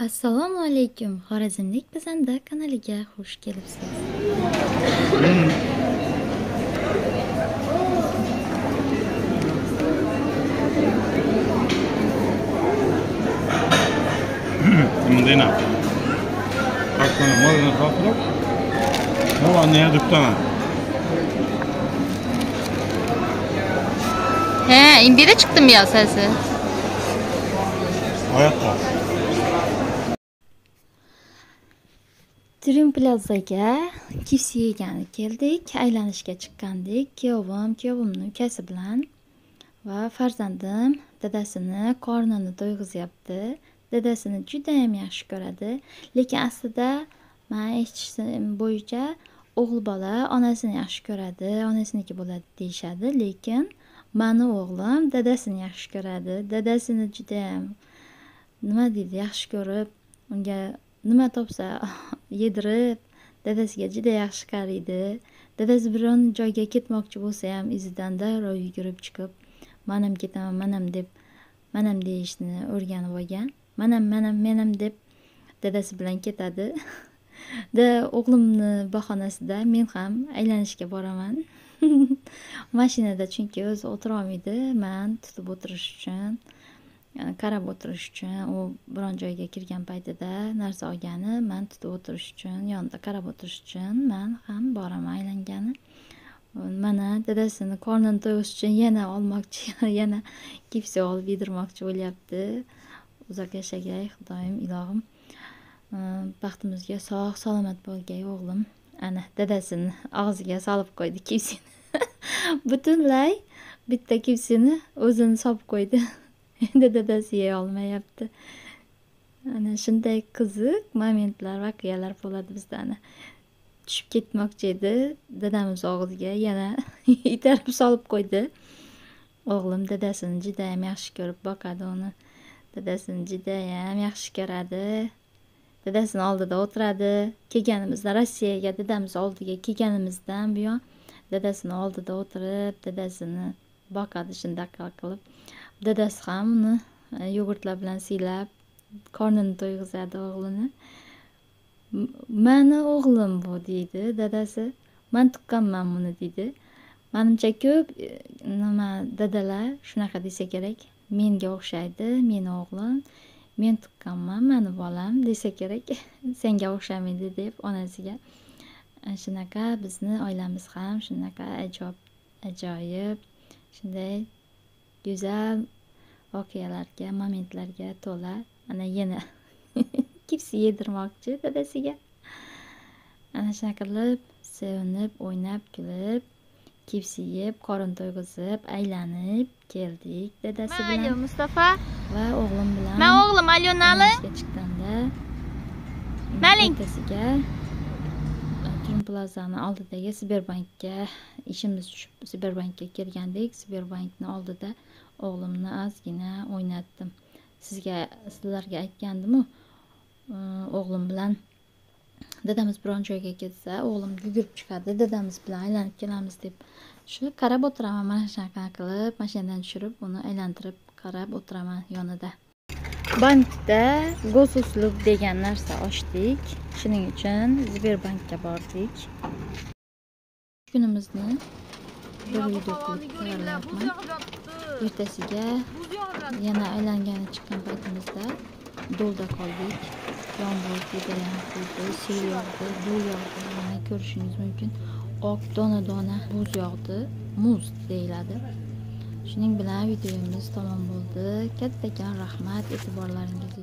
Assalomu alaykum. Xorazmlik pazanda kanaliga xush kelibsiz. Mundina. Bakın, moluna kalkıp, bu anneye dükkana. He, imbiri çıktım ya sesi. Hayatta. Dream Plazaga KFC yegani keldik. Aylanishga chiqqandik. Kuyovimning ukasi bilan va farzandim dadasini qornini to'yg'izyapti. Dadasini juda ham yaxshi ko'radi. Lekin aslida men eshitishim bo'yicha o'g'il bola onasini yaxshi ko'radi, onasiniki bo'ladi deyshadi, lekin meni o'g'lim dadasini yaxshi ko'radi. Dadasini juda ham nima deydi, yaxshi ko'rib, unga nima topsa yedirib, dadasiga juda yaxshi qaraydi. Dadasi biron joyga ketmoqchi bo'lsa ham izidan darrov yugurib chiqib, "Manam ketaman, manam" deb, "Manam" deyishni o'rganib olgan. "Manam" deb dadasi bilan ketadi. O'g'limni bahonasida men ham aylanishga boraman. Mashinada chunki o'zi o'tira olmaydi. Men tutib o'tirish uchun, qarab o'tirish uchun, u biron joyga kirgan paytida narsa olgani, men tutib o'tirish uchun, yonida qarab o'tirish uchun men ham boraman aylangani. Mana dadasini qornini to'yg'ish uchun yana olmoqchi, yana KFC olib yedirmoqchi bo'lyapti. Uzoq yashagay Xudoyim, ilohim. Baxtimizga sog' salomat bo'lgay o'g'lim. Ana dadasini og'ziga solib qo'ydi KFCni. Butunlay bitta KFCni o'zini solib qo'ydi. Endi dadasi yeya olmayapti. Ana shunday qiziq momentlar, voqealar bo'ladi bizda. Ana tushib ketmoqchi edi, dadamiz og'ziga yana itarib solib qo'ydi. O'g'lim dadasini juda ham yaxshi ko'rib boqadi uni. Dadasini juda ham yaxshi ko'radi. Dadasini oldida o'tiradi. Kelganimizda Rossiyaga dadamiz oldiga kelganimizdan buyon dadasini oldida o'tirib, dadasini boqadi shundaqa qilib. Dadasi ham uni yogurtlar bilan siylab, qornini to'yg'izadi o'g'lini. "Mani o'g'lim bu" deydi dadasi. "Men tuqqanman buni" deydi. Menimcha ko'p dadalar shunaqa desa kerak. "Menga o'xshaydi, meni o'g'lim, men tuqqanman, mani bolam" desa kerak. "Senga o'xshamaydi" deb onasiga. Shunaqa bizni oilamiz ham shunaqa ajoyib, shunday go'zal voqealarga, momentlarga to'la. Ana yana KFC yedirmoqchi dadasiga. Ana shunaqa qilib sevinib, o'ynab, kulib, KFC yeb, qorin to'yg'izib, aylanib keldik dadasi bilan. Alo Mustafa Va o'g'lim bilan. Men o'g'lim Alyonali. Chiqqanda Maling ertasiga Dream Plaza'ni oldidagi Sberbankka ishimiz tushib, Sberbankka kelgandik. Sberbankni oldida o'g'limni ozgina o'ynatdim. Sizlarga aytgandim-ku, o'g'lim bilan dadamiz biron joyga ketsa, o'g'lim yugurib chiqadi, dadamiz bilan aylanib kelamiz deb. Shu qarab o'tiraman, mana shunaqa qilib, mashinadan tushirib, uni aylantirib qarab o'tiraman yonida. Bankda Gosuslug degan narsa ochdik. Shuning uchun Sberbankka bordik. Kunimizni bir video qilib tayyorlayapman. Ertasiga yana aylangani chiqqan paytimizda do'lda qoldik. Yomg'ir judayam quydi, sel yog'di, do'l yog'di. Mana ko'rishingiz mumkin. Oq dona muz yog'di. Muz deyiladi. Shuning bilan videomiz tamom bo'ldi. Kattakon rahmat e'tiborlaringiz uchun.